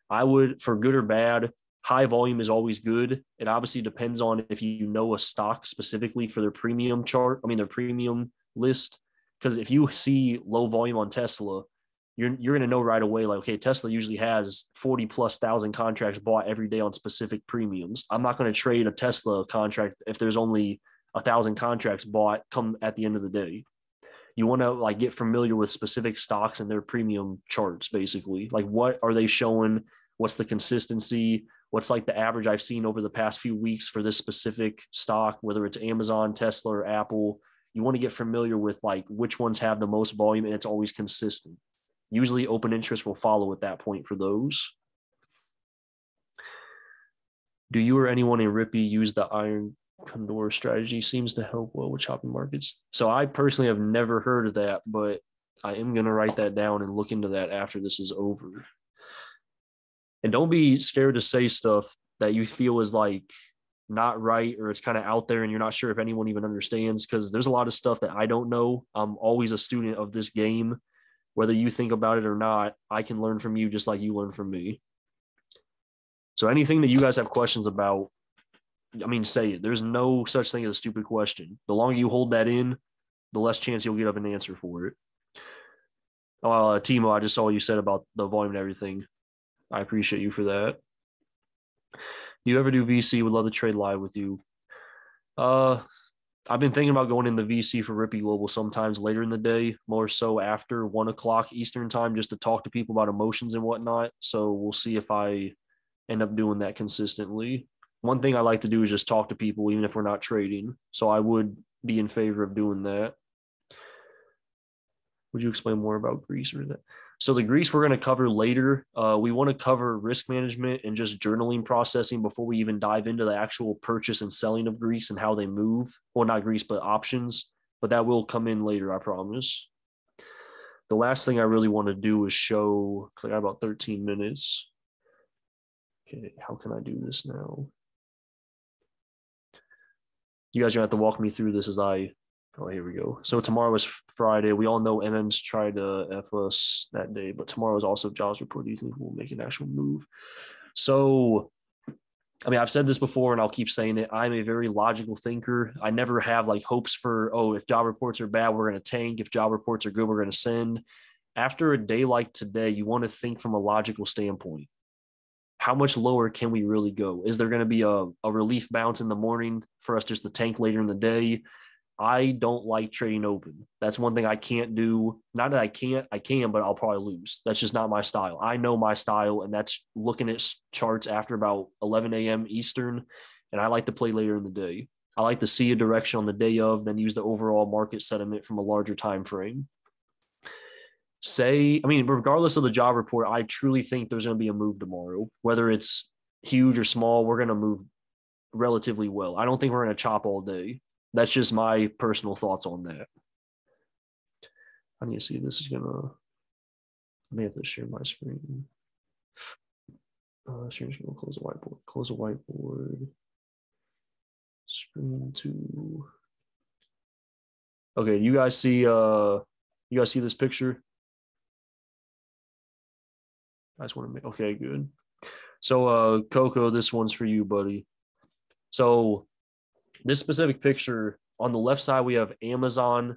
I would, for good or bad, high volume is always good. It obviously depends on if you know a stock specifically for their premium chart. I mean, their premium list. Because if you see low volume on Tesla, you're going to know right away, like, okay, Tesla usually has 40,000+ contracts bought every day on specific premiums. I'm not going to trade a Tesla contract if there's only 1,000 contracts bought come at the end of the day. You want to like get familiar with specific stocks and their premium charts, basically. Like, what are they showing? What's the consistency? What's like the average I've seen over the past few weeks for this specific stock, whether it's Amazon, Tesla, or Apple. You want to get familiar with like which ones have the most volume, and it's always consistent. Usually open interest will follow at that point for those. Do you or anyone in Rippy use the iron condor strategy? Seems to help well with chopping markets. So I personally have never heard of that, but I am going to write that down and look into that after this is over. And don't be scared to say stuff that you feel is like not right or it's kind of out there and you're not sure if anyone even understands, because there's a lot of stuff that I don't know. I'm always a student of this game. Whether you think about it or not, I can learn from you just like you learn from me. So anything that you guys have questions about, I mean, say it. There's no such thing as a stupid question. The longer you hold that in, the less chance you'll get of an answer for it. Timo, I just saw what you said about the volume and everything. I appreciate you for that. Do you ever do VC? Would love to trade live with you. I've been thinking about going in the VC for Rippy Global sometimes later in the day, more so after 1 o'clock Eastern time, just to talk to people about emotions and whatnot. So we'll see if I end up doing that consistently. One thing I like to do is just talk to people, even if we're not trading. So I would be in favor of doing that. Would you explain more about Greece or that? So the Greece we're going to cover later. We want to cover risk management and just journaling processing before we even dive into the actual purchase and selling of Greece and how they move. Well, not Greece, but options. But that will come in later, I promise. The last thing I really want to do is show, because I got about 13 minutes. Okay, how can I do this now? You guys are going to have to walk me through this as I... Oh, here we go. So tomorrow is Friday. We all know MM's tried to F us that day, but tomorrow is also jobs report. Do you think we'll make an actual move? So, I mean, I've said this before and I'll keep saying it. I'm a very logical thinker. I never have like hopes for, oh, if job reports are bad, we're going to tank. If job reports are good, we're going to send. After a day like today, you want to think from a logical standpoint. How much lower can we really go? Is there going to be a relief bounce in the morning for us just to tank later in the day? I don't like trading open. That's one thing I can't do. Not that I can, but I'll probably lose. That's just not my style. I know my style, and that's looking at charts after about 11 a.m. Eastern, and I like to play later in the day. I like to see a direction on the day of, then use the overall market sentiment from a larger time frame. Regardless of the job report, I truly think there's going to be a move tomorrow. Whether it's huge or small, we're going to move relatively well. I don't think we're going to chop all day. That's just my personal thoughts on that. I need to see if this is gonna. I may have to share my screen. Sharing screen. Close the whiteboard. Close the whiteboard. Screen 2. Okay, you guys see? You guys see this picture? I just want to make. Okay, good. So, Coco, this one's for you, buddy. So, this specific picture, on the left side, we have Amazon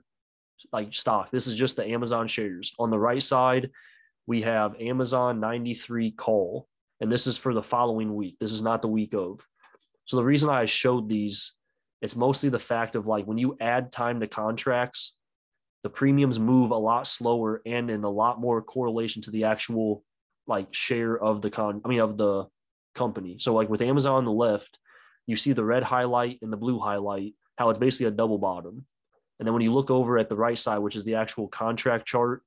like stock. This is just the Amazon shares. On the right side, we have Amazon 93 call. And this is for the following week. This is not the week of. So the reason I showed these, it's mostly the fact of like when you add time to contracts, the premiums move a lot slower and in a lot more correlation to the actual like share of the company. So like with Amazon on the left, you see the red highlight and the blue highlight, how it's basically a double bottom. And then when you look over at the right side, which is the actual contract chart,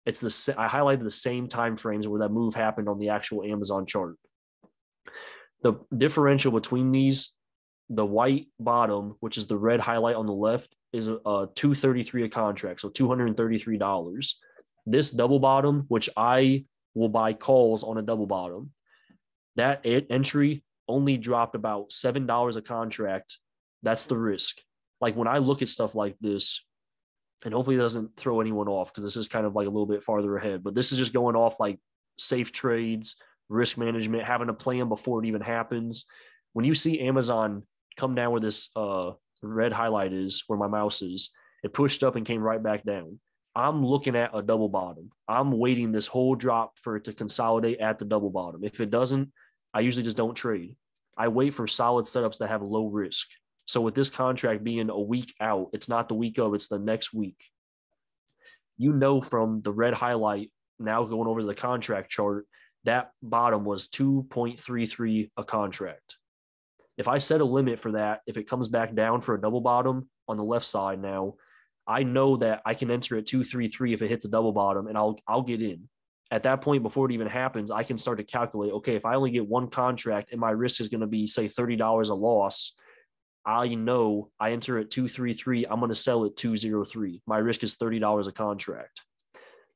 I highlighted the same time frames where that move happened on the actual Amazon chart. The differential between these, the white bottom, which is the red highlight on the left, is $233 a contract, so $233. This double bottom, which I will buy calls on a double bottom, that entry only dropped about $7 a contract. That's the risk. Like when I look at stuff like this, and hopefully it doesn't throw anyone off because this is kind of like a little bit farther ahead, but this is just going off like safe trades, risk management, having a plan before it even happens. When you see Amazon come down where this red highlight is, where my mouse is, it pushed up and came right back down. I'm looking at a double bottom. I'm waiting this whole drop for it to consolidate at the double bottom. If it doesn't, I usually just don't trade. I wait for solid setups that have low risk. So with this contract being a week out, it's not the week of, it's the next week. You know, from the red highlight, now going over to the contract chart, that bottom was 2.33 a contract. If I set a limit for that, if it comes back down for a double bottom on the left side now, I know that I can enter at 233 if it hits a double bottom, and I'll get in. At that point, before it even happens, I can start to calculate, okay, if I only get one contract and my risk is going to be, say, $30 a loss, I know I enter at 233, I'm going to sell at 203. My risk is $30 a contract.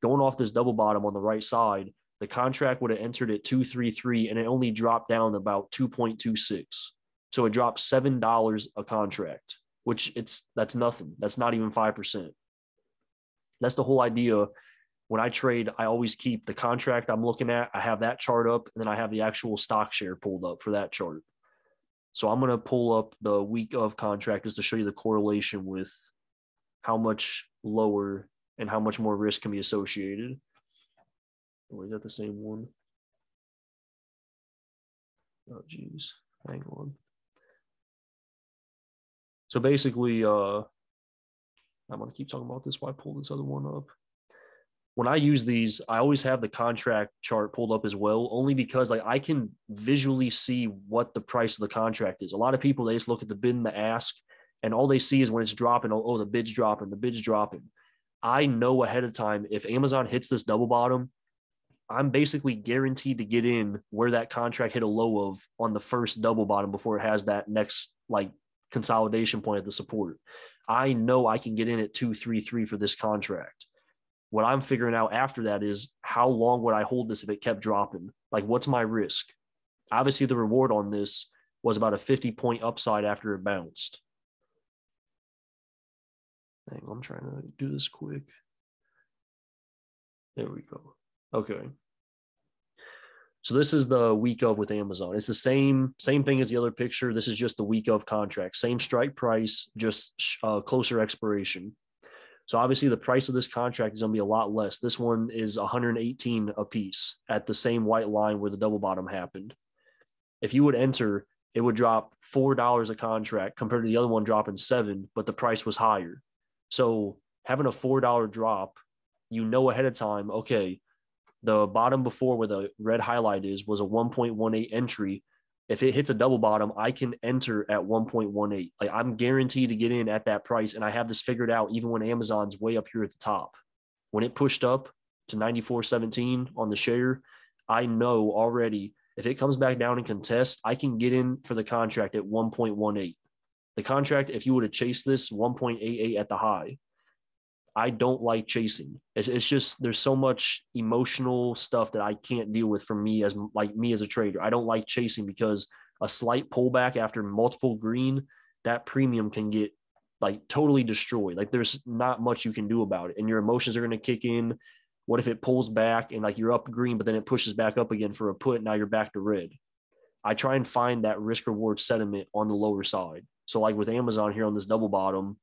Going off this double bottom on the right side, the contract would have entered at 233 and it only dropped down about 2.26. So it dropped $7 a contract, which that's nothing. That's not even 5%. That's the whole idea. When I trade, I always keep the contract I'm looking at. I have that chart up, and then I have the actual stock share pulled up for that chart. So I'm going to pull up the week of contract just to show you the correlation with how much lower and how much more risk can be associated. Or is that the same one? Oh, geez. Hang on. So basically, I'm going to keep talking about this while I pull this other one up. When I use these, I always have the contract chart pulled up as well, only because like I can visually see what the price of the contract is. A lot of people, they just look at the bid and the ask, and all they see is when it's dropping, oh, the bid's dropping, the bid's dropping. I know ahead of time, if Amazon hits this double bottom, I'm basically guaranteed to get in where that contract hit a low of on the first double bottom before it has that next like consolidation point at the support. I know I can get in at 233 for this contract. What I'm figuring out after that is how long would I hold this if it kept dropping? Like, what's my risk? Obviously, the reward on this was about a 50-point upside after it bounced. Hang on, I'm trying to do this quick. There we go. Okay. So this is the week of with Amazon. It's the same thing as the other picture. This is just the week of contract. Same strike price, just closer expiration. So obviously the price of this contract is going to be a lot less. This one is 118 a piece at the same white line where the double bottom happened. If you would enter, it would drop $4 a contract compared to the other one dropping $7, but the price was higher. So having a $4 drop, you know ahead of time, okay, the bottom before where the red highlight is was a 1.18 entry. If it hits a double bottom, I can enter at 1.18. Like, I'm guaranteed to get in at that price. And I have this figured out even when Amazon's way up here at the top. When it pushed up to 94.17 on the share, I know already if it comes back down and contests, I can get in for the contract at 1.18. The contract, if you would have chased this, 1.88 at the high. I don't like chasing. It's just there's so much emotional stuff that I can't deal with for me as a trader. I don't like chasing because a slight pullback after multiple green, that premium can get like totally destroyed. Like, there's not much you can do about it, and your emotions are going to kick in. What if it pulls back and like you're up green, but then it pushes back up again for a put? Now you're back to red. I try and find that risk reward sentiment on the lower side. So like with Amazon here on this double bottom,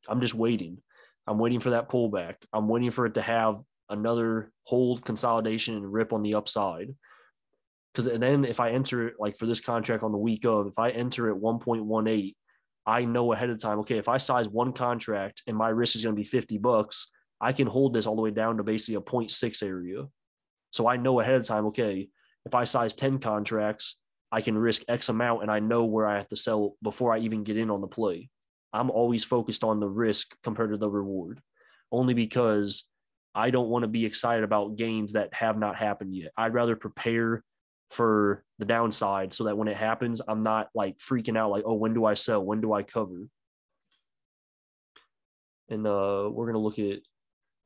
I'm just waiting. I'm waiting for that pullback. I'm waiting for it to have another hold, consolidation, and rip on the upside. Because then if I enter it, like for this contract on the week of, if I enter at 1.18, I know ahead of time, okay, if I size one contract and my risk is going to be $50, I can hold this all the way down to basically a 0.6 area. So I know ahead of time, okay, if I size 10 contracts, I can risk X amount and I know where I have to sell before I even get in on the play. I'm always focused on the risk compared to the reward, only because I don't want to be excited about gains that have not happened yet. I'd rather prepare for the downside so that when it happens, I'm not like freaking out like, oh, when do I sell? When do I cover? And we're going to look at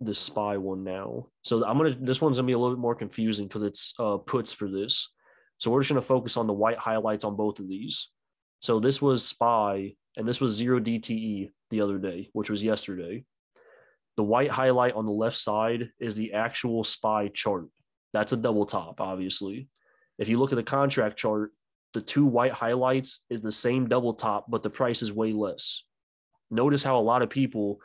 the SPY one now. So this one's going to be a little bit more confusing because it's puts for this. So we're just going to focus on the white highlights on both of these. So this was SPY, and this was 0 DTE the other day, which was yesterday. The white highlight on the left side is the actual SPY chart. That's a double top, obviously. If you look at the contract chart, the two white highlights is the same double top, but the price is way less. Notice how a lot of people,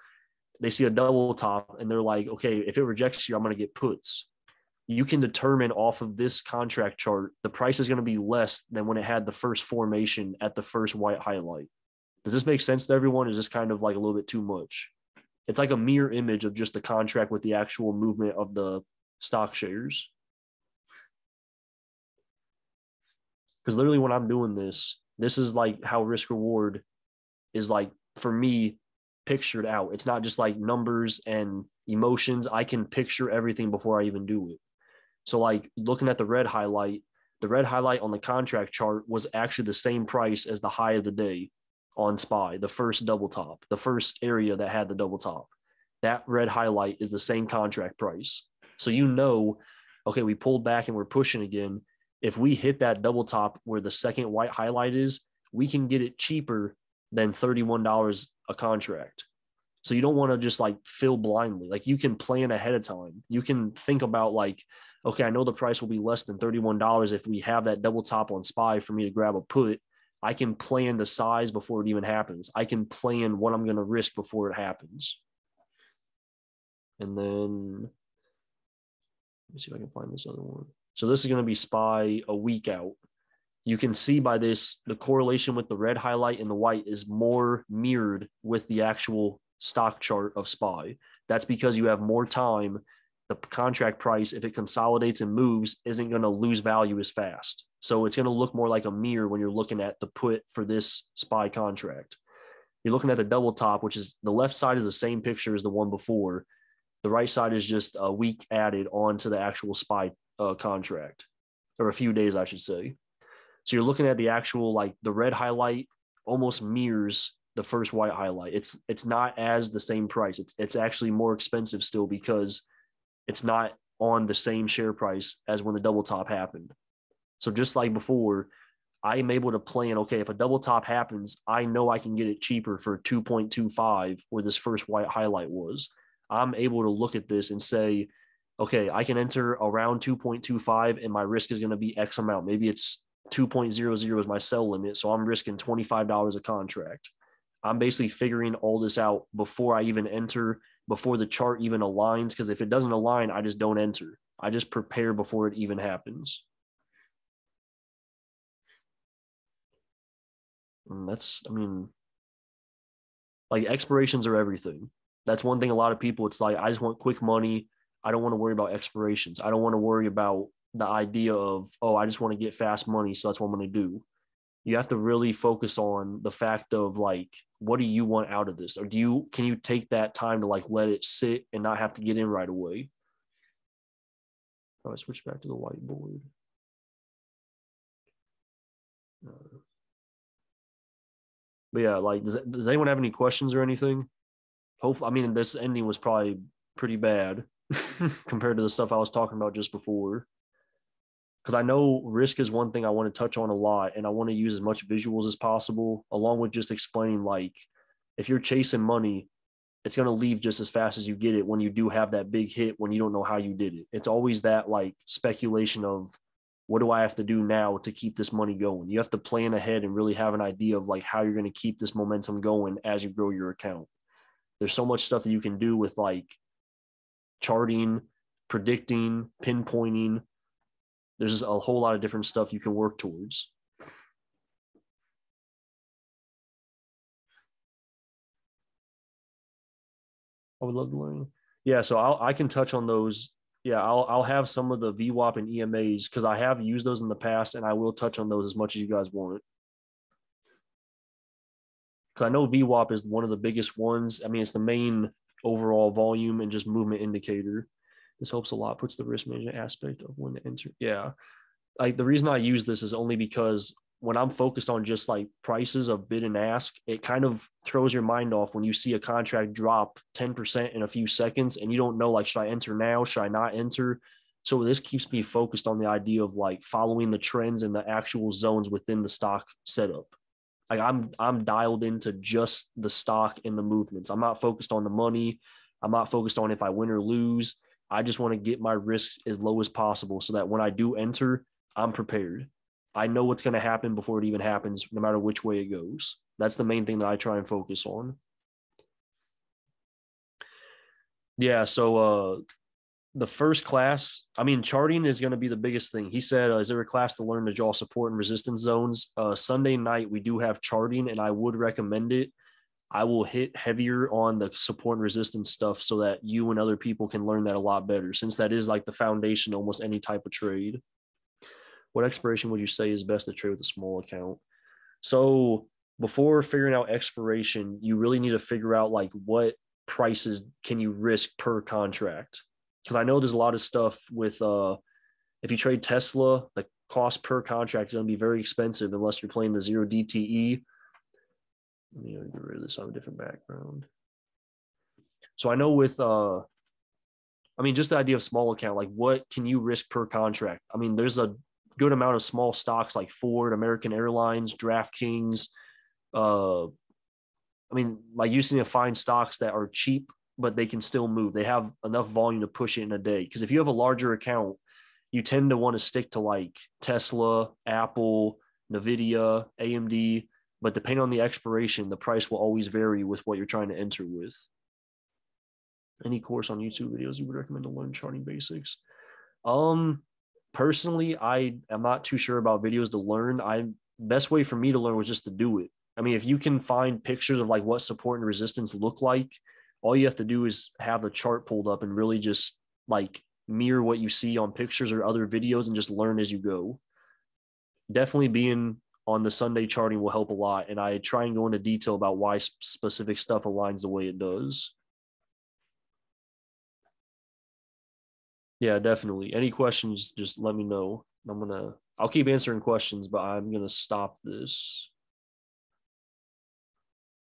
they see a double top and they're like, okay, if it rejects here, I'm going to get puts. You can determine off of this contract chart, the price is going to be less than when it had the first formation at the first white highlight. Does this make sense to everyone? Is this kind of like a little bit too much? It's like a mirror image of just the contract with the actual movement of the stock shares. Because literally when I'm doing this, this is like how risk reward is like, for me, pictured out. It's not just like numbers and emotions. I can picture everything before I even do it. So like looking at the red highlight on the contract chart was actually the same price as the high of the day on SPY, the first double top, the first area that had the double top. That red highlight is the same contract price. So you know, okay, we pulled back and we're pushing again. If we hit that double top where the second white highlight is, we can get it cheaper than $31 a contract. So you don't want to just like fill blindly. Like you can plan ahead of time. You can think about like, okay, I know the price will be less than $31 if we have that double top on SPY for me to grab a put. I can plan the size before it even happens. I can plan what I'm going to risk before it happens. And then let me see if I can find this other one. So this is going to be SPY a week out. You can see by this, the correlation with the red highlight and the white is more mirrored with the actual stock chart of SPY. That's because you have more time. The contract price, if it consolidates and moves, isn't going to lose value as fast. So it's going to look more like a mirror when you're looking at the put for this SPY contract. You're looking at the double top, which is the left side is the same picture as the one before. The right side is just a week added onto the actual SPY contract, or a few days, I should say. So you're looking at the actual, like the red highlight almost mirrors the first white highlight. It's not as the same price. It's actually more expensive still because it's not on the same share price as when the double top happened. So just like before, I am able to plan, okay, if a double top happens, I know I can get it cheaper for 2.25 where this first white highlight was. I'm able to look at this and say, okay, I can enter around 2.25 and my risk is going to be X amount. Maybe it's 2.00 is my sell limit. So I'm risking $25 a contract. I'm basically figuring all this out before I even enter, before the chart even aligns. Because if it doesn't align, I just don't enter. I just prepare before it even happens. And that's, I mean, like expirations are everything. That's one thing a lot of people, it's like, I just want quick money. I don't want to worry about expirations. I don't want to worry about the idea of, oh, I just want to get fast money. So that's what I'm going to do. You have to really focus on the fact of like, what do you want out of this? Or can you take that time to like let it sit and not have to get in right away? Oh, I switch back to the whiteboard. But yeah, like, does anyone have any questions or anything? Hopefully, I mean, this ending was probably pretty bad compared to the stuff I was talking about just before. Because I know risk is one thing I want to touch on a lot, and I want to use as much visuals as possible, along with just explaining, like, if you're chasing money, it's going to leave just as fast as you get it when you do have that big hit when you don't know how you did it. It's always that, like, speculation of, what do I have to do now to keep this money going? You have to plan ahead and really have an idea of, like, how you're going to keep this momentum going as you grow your account. There's so much stuff that you can do with, like, charting, predicting, pinpointing. There's a whole lot of different stuff you can work towards. I would love to learn. Yeah, so I can touch on those. Yeah, I'll have some of the VWAP and EMAs because I have used those in the past, and I will touch on those as much as you guys want. Because I know VWAP is one of the biggest ones. I mean, it's the main overall volume and just movement indicator. This helps a lot, puts the risk management aspect of when to enter. Yeah. Like the reason I use this is only because when I'm focused on just like prices of bid and ask, it kind of throws your mind off when you see a contract drop 10% in a few seconds and you don't know, like, should I enter now? Should I not enter? So this keeps me focused on the idea of like following the trends and the actual zones within the stock setup. Like I'm dialed into just the stock and the movements. I'm not focused on the money. I'm not focused on if I win or lose. I just want to get my risk as low as possible so that when I do enter, I'm prepared. I know what's going to happen before it even happens, no matter which way it goes. That's the main thing that I try and focus on. Yeah. So the first class, I mean, charting is going to be the biggest thing. He said, is there a class to learn to draw support and resistance zones? Sunday night, we do have charting, and I would recommend it. I will hit heavier on the support and resistance stuff so that you and other people can learn that a lot better, since that is like the foundation of almost any type of trade. What expiration would you say is best to trade with a small account? So before figuring out expiration, you really need to figure out like what prices can you risk per contract. Because I know there's a lot of stuff with if you trade Tesla, the cost per contract is going to be very expensive unless you're playing the zero DTE. Let me get rid of this on a different background. So I know with I mean, just the idea of small account, like what can you risk per contract? I mean, there's a good amount of small stocks like Ford, American Airlines, DraftKings. I mean, like you need to find stocks that are cheap, but they can still move. They have enough volume to push it in a day. Because if you have a larger account, you tend to want to stick to like Tesla, Apple, Nvidia, AMD. But depending on the expiration, the price will always vary with what you're trying to enter with. Any course on YouTube videos you would recommend to learn charting basics? Personally, I am not too sure about videos to learn. Best way for me to learn was just to do it. I mean, if you can find pictures of like what support and resistance look like, all you have to do is have the chart pulled up and really just like mirror what you see on pictures or other videos and just learn as you go. Definitely being on the Sunday charting will help a lot. And I try and go into detail about why specific stuff aligns the way it does. Yeah, definitely. Any questions, just let me know. I'll keep answering questions, but I'm gonna stop this.